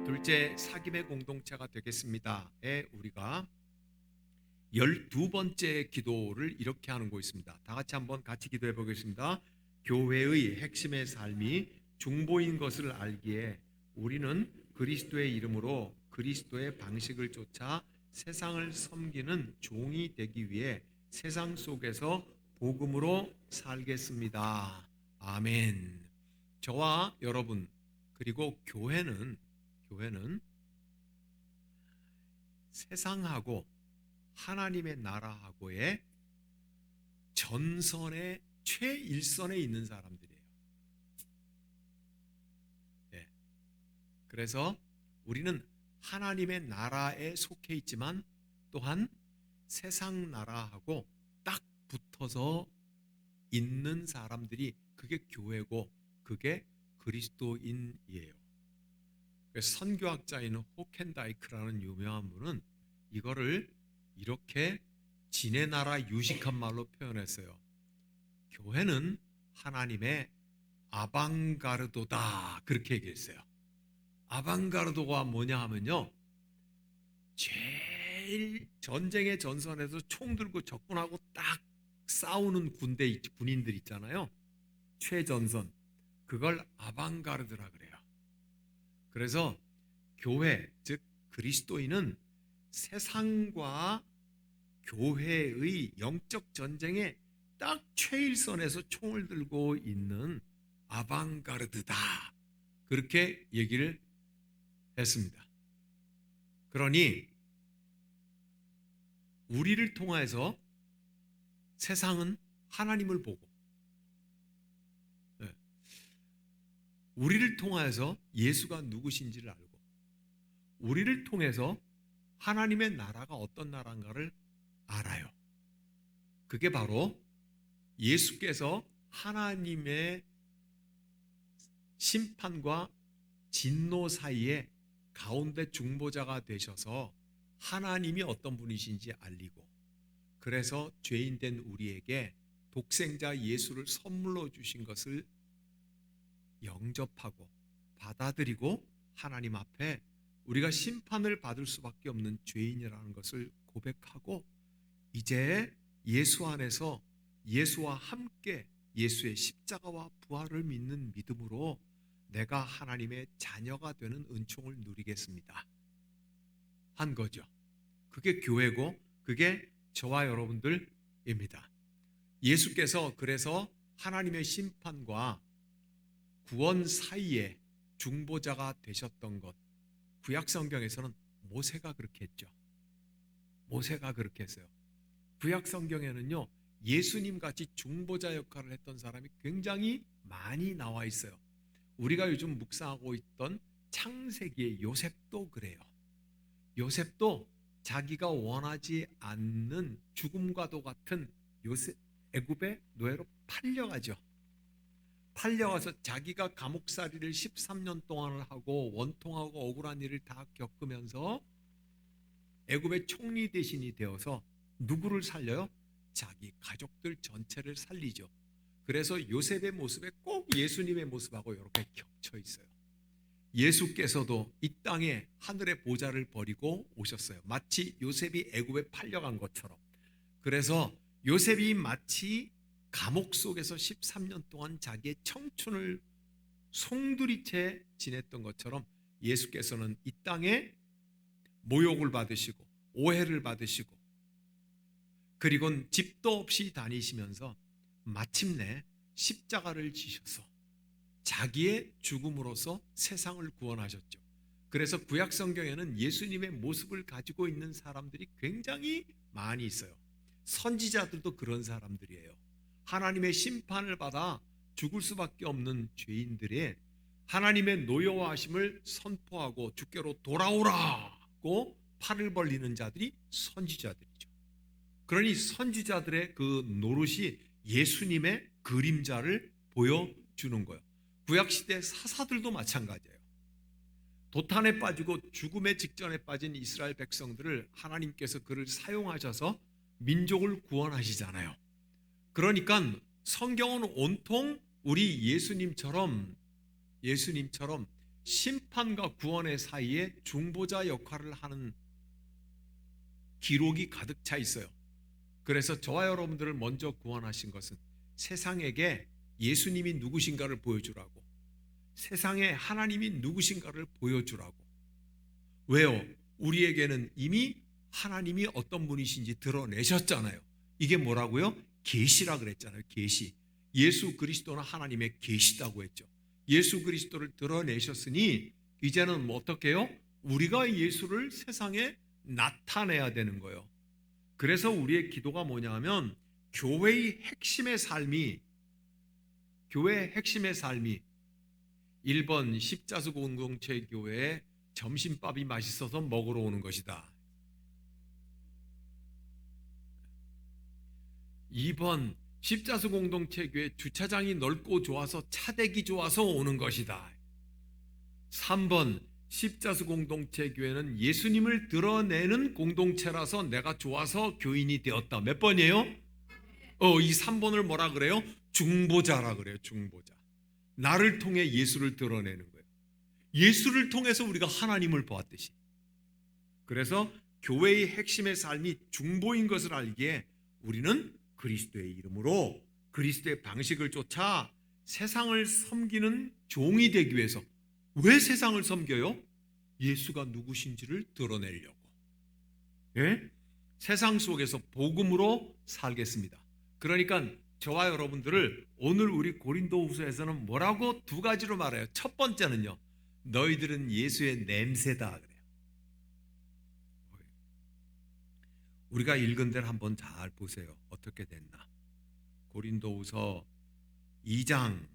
둘째, 사귐의 공동체가 되겠습니다에 우리가 12번째 기도를 이렇게 하는 거 있습니다. 다 같이 기도해 보겠습니다. 교회의 핵심의 삶이 중보인 것을 알기에 우리는 그리스도의 이름으로 그리스도의 방식을 쫓아 세상을 섬기는 종이 되기 위해 세상 속에서 복음으로 살겠습니다. 아멘. 저와 여러분 그리고 교회는 세상하고 하나님의 나라하고의 전선의 최일선에 있는 사람들이에요. 예. 그래서 우리는 하나님의 나라에 속해 있지만 또한 세상 나라하고 딱 붙어서 있는 사람들이 그게 교회고 그게 그리스도인이에요. 선교학자인 호켄다이크라는 유명한 분은 이거를 이렇게 지네 나라 유식한 말로 표현했어요. 교회는 하나님의 아방가르도다, 그렇게 얘기했어요. 아방가르도가 뭐냐 하면요, 제일 전쟁의 전선에서 총 들고 적군하고 딱 싸우는 군인들 있잖아요. 최전선, 그걸 아방가르드라 그래요. 그래서 교회, 즉 그리스도인은 세상과 교회의 영적 전쟁에 딱 최일선에서 총을 들고 있는 아방가르드다, 그렇게 얘기를 했습니다. 그러니 우리를 통해서 세상은 하나님을 보고, 우리를 통해서 예수가 누구신지를 알고, 우리를 통해서 하나님의 나라가 어떤 나라인가를 알아요. 그게 바로 예수께서 하나님의 심판과 진노 사이에 가운데 중보자가 되셔서 하나님이 어떤 분이신지 알리고, 그래서 죄인된 우리에게 독생자 예수를 선물로 주신 것을 영접하고 받아들이고 하나님 앞에 우리가 심판을 받을 수밖에 없는 죄인이라는 것을 고백하고, 이제 예수 안에서 예수와 함께 예수의 십자가와 부활을 믿는 믿음으로 내가 하나님의 자녀가 되는 은총을 누리겠습니다 한 거죠. 그게 교회고 그게 저와 여러분들입니다. 예수께서 그래서 하나님의 심판과 구원 사이에 중보자가 되셨던 것, 구약 성경에서는 모세가 그렇게 했죠. 모세가 그렇게 했어요. 구약 성경에는요, 예수님 같이 중보자 역할을 했던 사람이 굉장히 많이 나와 있어요. 우리가 요즘 묵상하고 있던 창세기의 요셉도 그래요. 요셉도 자기가 원하지 않는 죽음과도 같은 애굽의 노예로 팔려가죠. 팔려가서 자기가 감옥살이를 13년 동안을 하고 원통하고 억울한 일을 다 겪으면서 애굽의 총리 대신이 되어서 누구를 살려요? 자기 가족들 전체를 살리죠. 그래서 요셉의 모습에 꼭 예수님의 모습하고 이렇게 겹쳐 있어요. 예수께서도 이 땅에 하늘의 보좌를 버리고 오셨어요. 마치 요셉이 애굽에 팔려간 것처럼. 그래서 요셉이 마치 감옥 속에서 13년 동안 자기의 청춘을 송두리째 지냈던 것처럼 예수께서는 이 땅에 모욕을 받으시고 오해를 받으시고 그리고 집도 없이 다니시면서 마침내 십자가를 지셔서 자기의 죽음으로써 세상을 구원하셨죠. 그래서 구약 성경에는 예수님의 모습을 가지고 있는 사람들이 굉장히 많이 있어요. 선지자들도 그런 사람들이에요. 하나님의 심판을 받아 죽을 수밖에 없는 죄인들의 하나님의 노여워하심을 선포하고 주께로 돌아오라고 팔을 벌리는 자들이 선지자들이죠. 그러니 선지자들의 그 노릇이 예수님의 그림자를 보여주는 거예요. 구약시대 사사들도 마찬가지예요. 도탄에 빠지고 죽음의 직전에 빠진 이스라엘 백성들을 하나님께서 그를 사용하셔서 민족을 구원하시잖아요. 그러니까 성경은 온통 우리 예수님처럼 심판과 구원의 사이에 중보자 역할을 하는 기록이 가득 차 있어요. 그래서 저와 여러분들을 먼저 구원하신 것은 세상에게 예수님이 누구신가를 보여주라고, 세상에 하나님이 누구신가를 보여주라고. 왜요? 우리에게는 이미 하나님이 어떤 분이신지 드러내셨잖아요. 이게 뭐라고요? 계시라 그랬잖아요. 계시. 예수 그리스도는 하나님의 계시다고 했죠. 예수 그리스도를 드러내셨으니 이제는 뭐 어떻게 해요? 우리가 예수를 세상에 나타내야 되는 거예요. 그래서 우리의 기도가 뭐냐면 교회의 핵심의 삶이 1번 십자수 공동체 교회에 점심밥이 맛있어서 먹으러 오는 것이다. 2번 십자수 공동체 교회 주차장이 넓고 좋아서 차대기 좋아서 오는 것이다. 3번 십자수 공동체 교회는 예수님을 드러내는 공동체라서 내가 좋아서 교인이 되었다. 몇 번이에요? 이 3번을 뭐라 그래요? 중보자라 그래요. 중보자. 나를 통해 예수를 드러내는 거예요. 예수를 통해서 우리가 하나님을 보았듯이. 그래서 교회의 핵심의 삶이 중보인 것을 알기에 우리는 그리스도의 이름으로 그리스도의 방식을 쫓아 세상을 섬기는 종이 되기 위해서. 왜 세상을 섬겨요? 예수가 누구신지를 드러내려고. 예? 세상 속에서 복음으로 살겠습니다. 그러니까 저와 여러분들을 오늘 우리 고린도후서에서는 뭐라고 두 가지로 말해요. 첫 번째는요, 너희들은 예수의 냄새다 그래요. 우리가 읽은 데를 한번 잘 보세요. 어떻게 됐나? 고린도후서 2장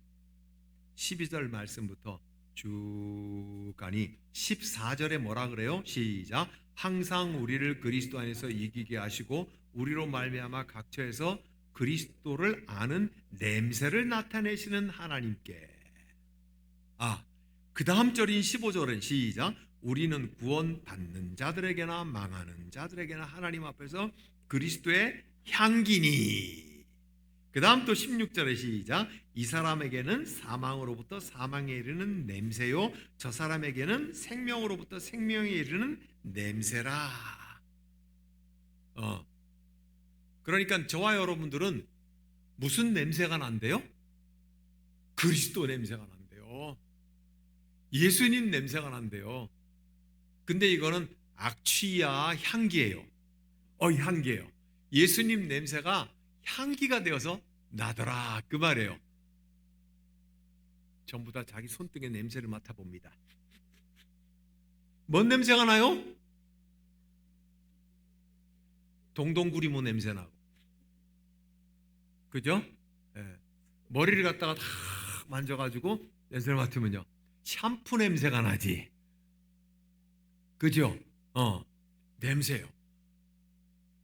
12절 말씀부터 쭉 가니 14절에 뭐라 그래요? 시작. 항상 우리를 그리스도 안에서 이기게 하시고 우리로 말미암아 각처에서 그리스도를 아는 냄새를 나타내시는 하나님께. 그 다음 절인 15절은 시작. 우리는 구원받는 자들에게나 망하는 자들에게나 하나님 앞에서 그리스도의 향기니. 그 다음 또 16절의 시작. 이 사람에게는 사망으로부터 사망에 이르는 냄새요 저 사람에게는 생명으로부터 생명에 이르는 냄새라. 그러니까 저와 여러분들은 무슨 냄새가 난대요? 그리스도 냄새가 난대요. 예수님 냄새가 난대요. 근데 이거는 악취야 향기예요. 향기예요. 예수님 냄새가 향기가 되어서 나더라 그 말이에요. 전부 다 자기 손등의 냄새를 맡아봅니다. 뭔 냄새가 나요? 동동구리모 냄새 나고, 그죠? 머리를 갖다가 다 만져가지고 냄새를 맡으면요, 샴푸 냄새가 나지, 그죠? 냄새요.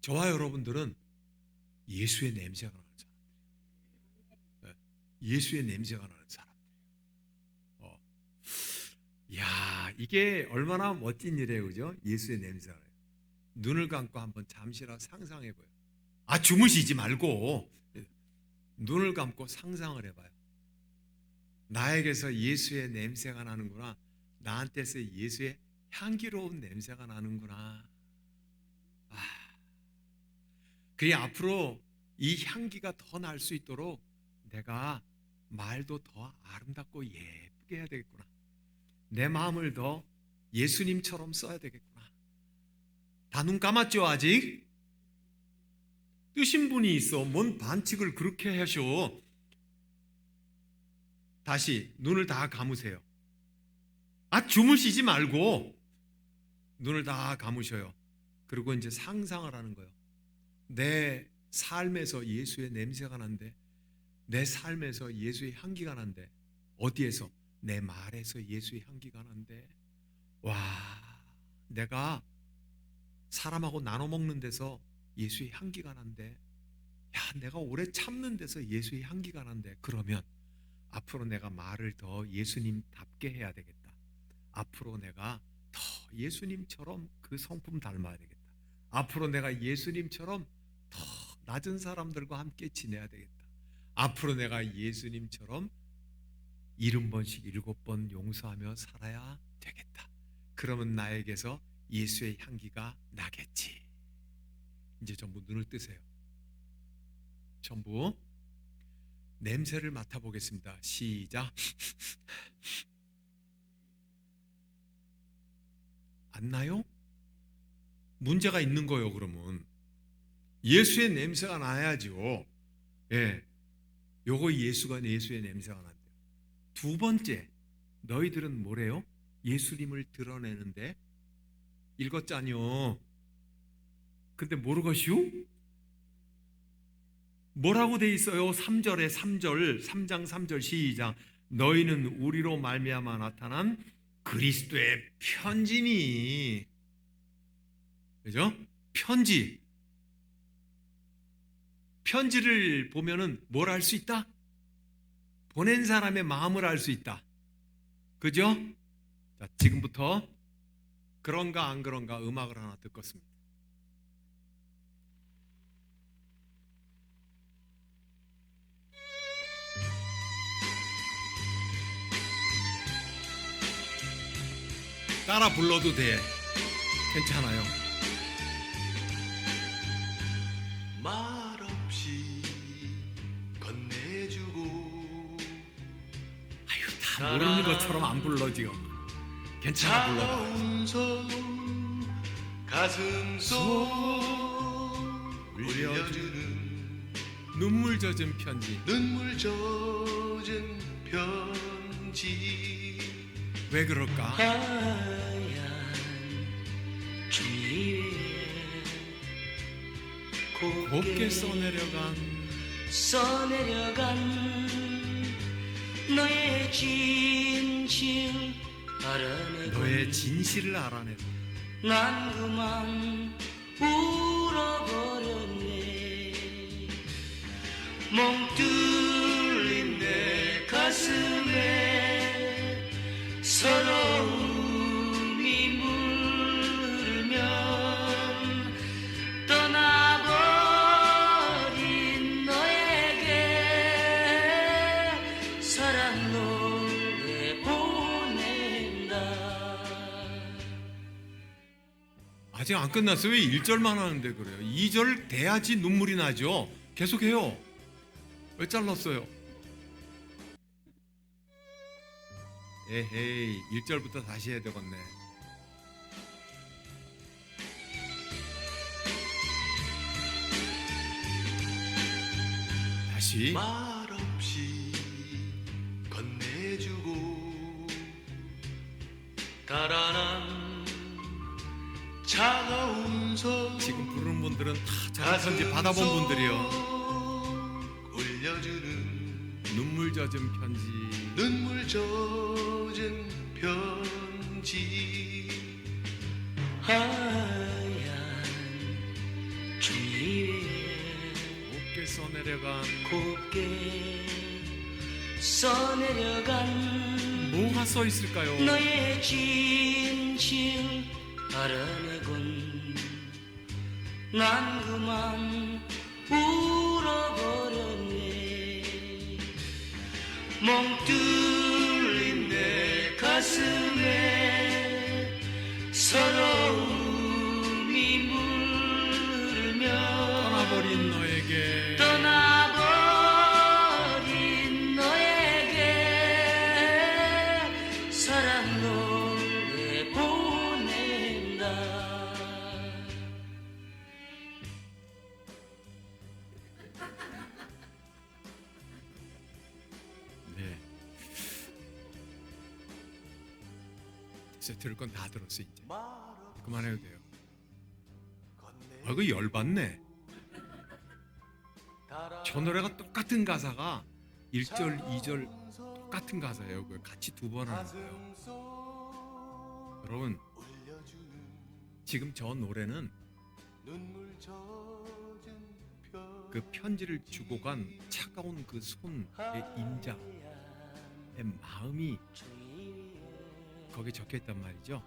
저와 여러분들은 예수의 냄새가 나는 사람들, 예수의 냄새가 나는 사람들. 야, 이게 얼마나 멋진 일이에요, 그죠? 예수의 냄새가. 눈을 감고 한번 잠시라도 상상해봐요. 주무시지 말고 눈을 감고 상상을 해봐요. 나에게서 예수의 냄새가 나는구나. 나한테서 예수의 향기로운 냄새가 나는구나. 그게 앞으로 이 향기가 더 날 수 있도록 내가 말도 더 아름답고 예쁘게 해야 되겠구나. 내 마음을 더 예수님처럼 써야 되겠구나. 다 눈 감았죠 아직? 뜨신 분이 있어. 뭔 반칙을 그렇게 하셔. 다시 눈을 다 감으세요. 주무시지 말고 눈을 다 감으셔요. 그리고 이제 상상을 하는 거예요. 내 삶에서 예수의 냄새가 난대. 내 삶에서 예수의 향기가 난대. 어디에서? 내 말에서 예수의 향기가 난대. 내가 사람하고 나눠 먹는 데서 예수의 향기가 난대. 내가 오래 참는 데서 예수의 향기가 난대. 그러면 앞으로 내가 말을 더 예수님답게 해야 되겠다. 앞으로 내가 더 예수님처럼 그 성품 닮아야 되겠다. 앞으로 내가 예수님처럼 더 낮은 사람들과 함께 지내야 되겠다. 앞으로 내가 예수님처럼 70번씩 7번 용서하며 살아야 되겠다. 그러면 나에게서 예수의 향기가 나겠지. 이제 전부 눈을 뜨세요. 전부 냄새를 맡아보겠습니다. 시작. 안 나요? 문제가 있는 거예요. 그러면 예수의 냄새가 나야죠. 예, 요거 예수의 냄새가 난대요. 두 번째, 너희들은 뭐래요? 예수님을 드러내는데 읽었잖요. 근데 모르것이요? 뭐라고 돼 있어요? 3절에 3장 3절 시작. 너희는 우리로 말미암아 나타난 그리스도의 편지니. 그죠? 편지를 보면은 뭘 알 수 있다? 보낸 사람의 마음을 알 수 있다. 그죠? 자, 지금부터 그런가 안 그런가 음악을 하나 듣겠습니다. 따라 불러도 돼. 괜찮아요. 말없이 건네주고 아유, 다 모르는 것처럼 안 불러 지금. 괜찮아, 불러봐. 차가운 손 가슴 속 울려주는 눈물 젖은 편지. 눈물 젖은 편지. 왜 그럴까? 하얀 종이 위에 곱게 써내려간 너의 진실 알아내고 너의 진실을 알아내고 난 그만 울어버렸네. 멍 뚫린 내 가슴에 서러움이 물면 떠나버린 너에게 사랑 노래 보낸다. 아직 안 끝났어요. 왜 1절만 하는데 그래요? 2절 돼야지 눈물이 나죠. 계속해요. 왜 잘랐어요? 에헤이, 1절부터 다시 해야 되겠네. 다시. 말없이 건네주고 달아난 차가운 손 지금 부르는 분들은 다 자선지 받아본 분들이요. 울려주는 눈물 젖은 편지. 눈물 젖은 편지. 하얀 종이 위에 곱게 써내려간 곱게 써내려간 뭐가 써 있을까요? 너의 진실 알아내곤 난 그만 울어버렸네. 멍 뚫린 내 가슴에 서러움이 물면 떠나버린 너에게 사랑 노래 보낸다. 네. 이제 들을 건 다 들었어. 이제 그만해도 돼요. 아, 이거 열받네. 저 노래가 똑같은 가사가 1절, 2절 똑같은 가사예요. 그걸 같이 두 번 하는 거예요. 여러분, 지금 저 노래는 그 편지를 주고 간 차가운 그 손의 인자의 마음이 거기에 적혀 있단 말이죠.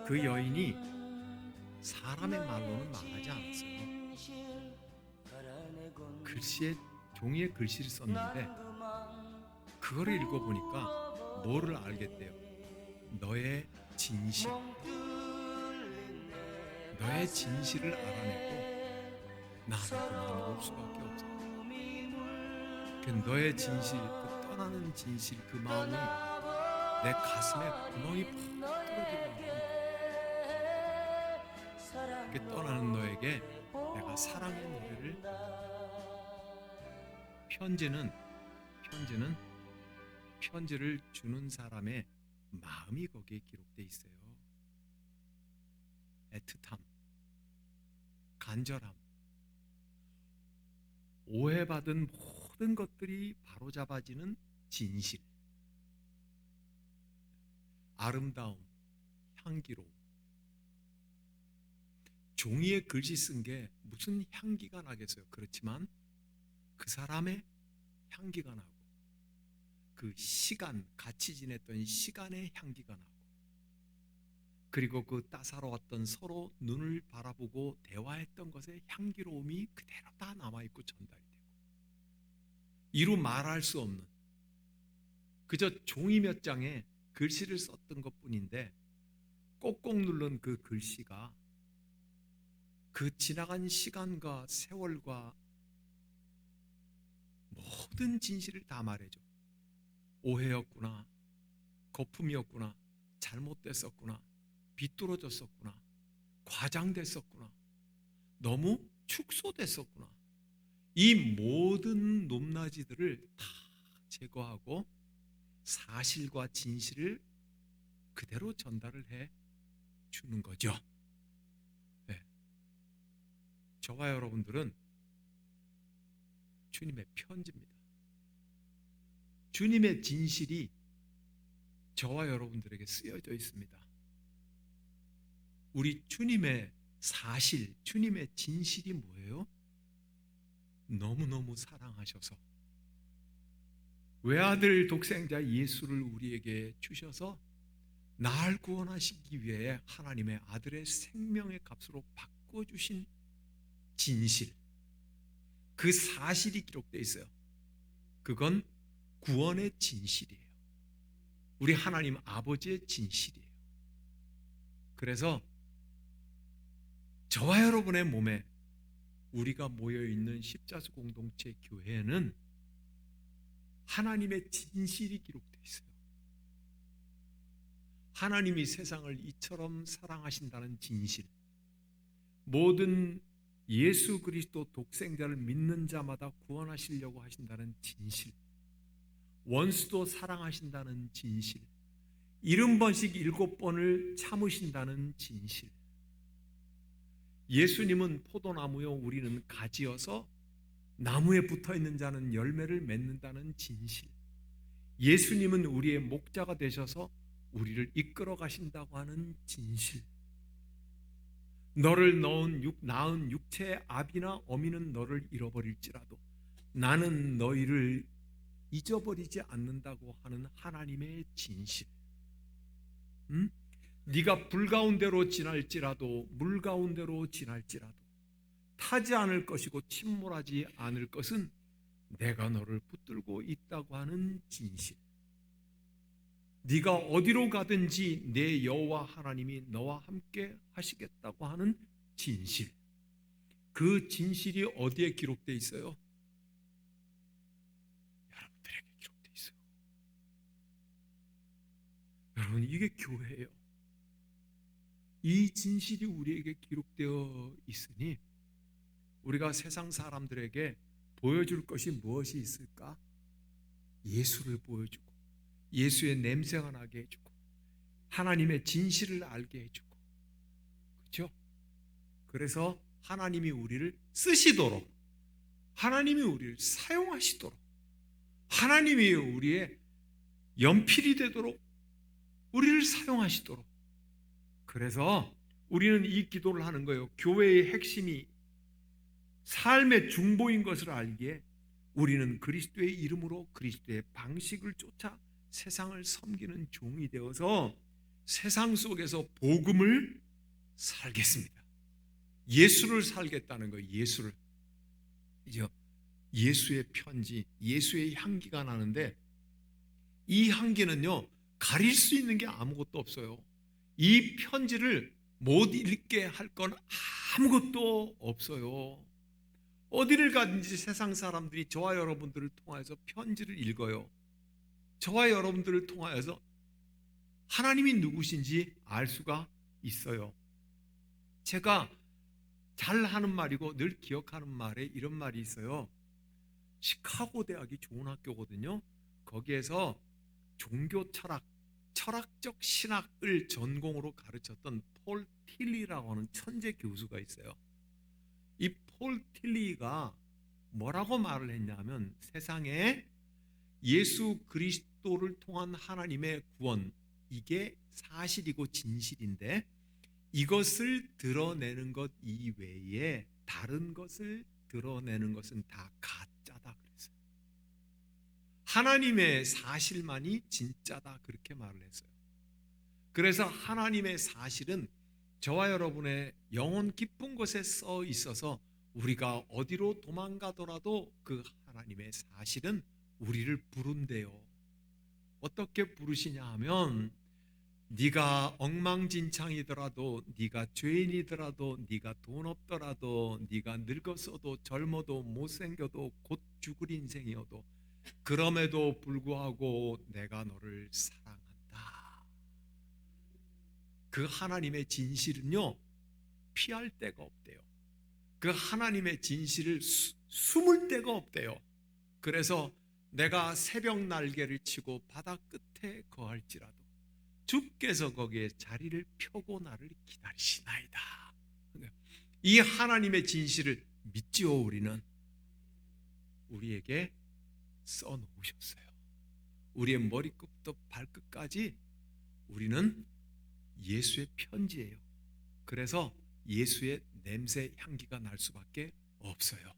그 여인이 사람의 말로는 말하지 않았어요. 글씨에 종이에 글씨를 썼는데 그거를 읽어보니까 뭐를 알겠대요? 너의 진실, 너의 진실을 알아내고 나는 그만 올 수밖에 없어. 그 너의 진실, 그 떠나는 진실, 그 마음이 내 가슴에 구멍이 팍 뚫어지고 그 떠나는 너에게 내가 사랑의 노래를 편지를 주는 사람의 마음이 거기에 기록돼 있어요. 애틋함, 간절함, 오해받은 모든 것들이 바로잡아지는 진실, 아름다움, 향기로움. 종이에 글씨 쓴 게 무슨 향기가 나겠어요? 그렇지만 그 사람의 향기가 나고 그 시간, 같이 지냈던 시간의 향기가 나고 그리고 그 따사로웠던 서로 눈을 바라보고 대화했던 것의 향기로움이 그대로 다 남아있고 전달이 되고 이루 말할 수 없는 그저 종이 몇 장에 글씨를 썼던 것뿐인데 꼭꼭 누른 그 글씨가 그 지나간 시간과 세월과 모든 진실을 다 말해줘. 오해였구나, 거품이었구나, 잘못됐었구나, 비뚤어졌었구나, 과장됐었구나, 너무 축소됐었구나. 이 모든 높낮이들을 다 제거하고 사실과 진실을 그대로 전달을 해 주는 거죠. 네. 저와 여러분들은 주님의 편지입니다. 주님의 진실이 저와 여러분들에게 쓰여져 있습니다. 우리 주님의 사실, 주님의 진실이 뭐예요? 너무너무 사랑하셔서 외아들 독생자 예수를 우리에게 주셔서 날 구원하시기 위해 하나님의 아들의 생명의 값으로 바꿔주신 진실, 그 사실이 기록되어 있어요. 그건 구원의 진실이에요. 우리 하나님 아버지의 진실이에요. 그래서 저와 여러분의 몸에 우리가 모여있는 십자수 공동체 교회에는 하나님의 진실이 기록되어 있어요. 하나님이 세상을 이처럼 사랑하신다는 진실, 모든 예수 그리스도 독생자를 믿는 자마다 구원하시려고 하신다는 진실, 원수도 사랑하신다는 진실, 70번씩 7번을 참으신다는 진실. 예수님은 포도나무요 우리는 가지여서 나무에 붙어있는 자는 열매를 맺는다는 진실. 예수님은 우리의 목자가 되셔서 우리를 이끌어 가신다고 하는 진실. 너를 낳은 육체의 아비나 어미는 너를 잃어버릴지라도 나는 너희를 잊어버리지 않는다고 하는 하나님의 진실. 네가 불 가운데로 지날지라도 물 가운데로 지날지라도 타지 않을 것이고 침몰하지 않을 것은 내가 너를 붙들고 있다고 하는 진실. 네가 어디로 가든지 내 여호와 하나님이 너와 함께 하시겠다고 하는 진실. 그 진실이 어디에 기록되어 있어요? 여러분들에게 기록되어 있어요. 여러분, 이게 교회예요. 이 진실이 우리에게 기록되어 있으니 우리가 세상 사람들에게 보여줄 것이 무엇이 있을까? 예수를 보여주고 예수의 냄새가 나게 해주고 하나님의 진실을 알게 해주고, 그렇죠? 그래서 하나님이 우리를 쓰시도록, 하나님이 우리를 사용하시도록, 하나님이 우리의 연필이 되도록 우리를 사용하시도록. 그래서 우리는 이 기도를 하는 거예요. 교회의 핵심이 삶의 중보인 것을 알기에 우리는 그리스도의 이름으로 그리스도의 방식을 쫓아 세상을 섬기는 종이 되어서 세상 속에서 복음을 살겠습니다. 예수를 살겠다는 거예요. 예수를. 이제 예수의 편지, 예수의 향기가 나는데 이 향기는요 가릴 수 있는 게 아무것도 없어요. 이 편지를 못 읽게 할 건 아무것도 없어요. 어디를 가든지 세상 사람들이 저와 여러분들을 통하여서 편지를 읽어요. 저와 여러분들을 통하여서 하나님이 누구신지 알 수가 있어요. 제가 잘 하는 말이고 늘 기억하는 말에 이런 말이 있어요. 시카고 대학이 좋은 학교거든요. 거기에서 종교 철학, 철학적 신학을 전공으로 가르쳤던 폴 틸리라고 하는 천재 교수가 있어요. 이 폴 틸리가 뭐라고 말을 했냐면 세상에 예수 그리스도를 통한 하나님의 구원, 이게 사실이고 진실인데 이것을 드러내는 것 이외에 다른 것을 드러내는 것은 다 가짜다 그랬어요. 하나님의 사실만이 진짜다 그렇게 말을 했어요. 그래서 하나님의 사실은 저와 여러분의 영혼 깊은 곳에 써 있어서 우리가 어디로 도망가더라도 그 하나님의 사실은 우리를 부른대요. 어떻게 부르시냐 하면 네가 엉망진창이더라도, 네가 죄인이더라도, 네가 돈 없더라도, 네가 늙었어도 젊어도 못생겨도 곧 죽을 인생이어도 그럼에도 불구하고 내가 너를 사랑한다. 그 하나님의 진실은요 피할 데가 없대요. 그 하나님의 진실을 숨을 데가 없대요. 그래서 내가 새벽 날개를 치고 바다 끝에 거할지라도 주께서 거기에 자리를 펴고 나를 기다리시나이다. 이 하나님의 진실을 믿지요. 우리는 우리에게 써놓으셨어요. 우리의 머리끝부터 발끝까지 우리는 예수의 편지예요. 그래서 예수의 냄새 향기가 날 수밖에 없어요.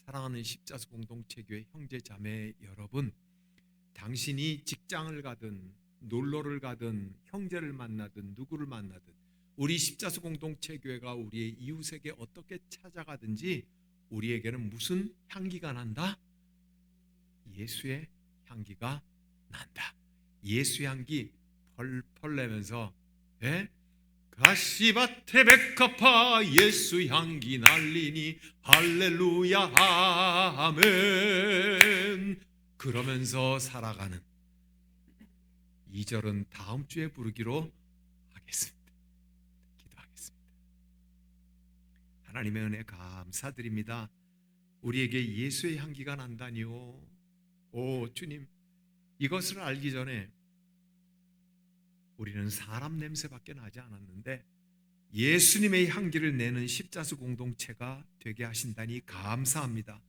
사랑하는 십자수 공동체교회 형제 자매 여러분, 당신이 직장을 가든 놀러를 가든 형제를 만나든 누구를 만나든 우리 십자수 공동체교회가 우리의 이웃에게 어떻게 찾아가든지 우리에게는 무슨 향기가 난다? 예수의 향기가 난다. 예수 향기 펄펄 내면서 가시밭에 백합화 예수 향기 날리니 할렐루야 아멘 그러면서 살아가는 2절은 다음 주에 부르기로 하겠습니다. 기도하겠습니다. 하나님의 은혜 감사드립니다. 우리에게 예수의 향기가 난다니요. 오 주님, 이것을 알기 전에 우리는 사람 냄새밖에 나지 않았는데 예수님의 향기를 내는 십자수 공동체가 되게 하신다니 감사합니다.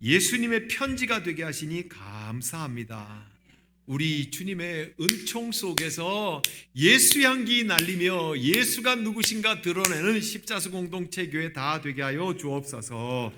예수님의 편지가 되게 하시니 감사합니다. 우리 주님의 은총 속에서 예수 향기 날리며 예수가 누구신가 드러내는 십자수 공동체 교회 다 되게 하여 주옵소서.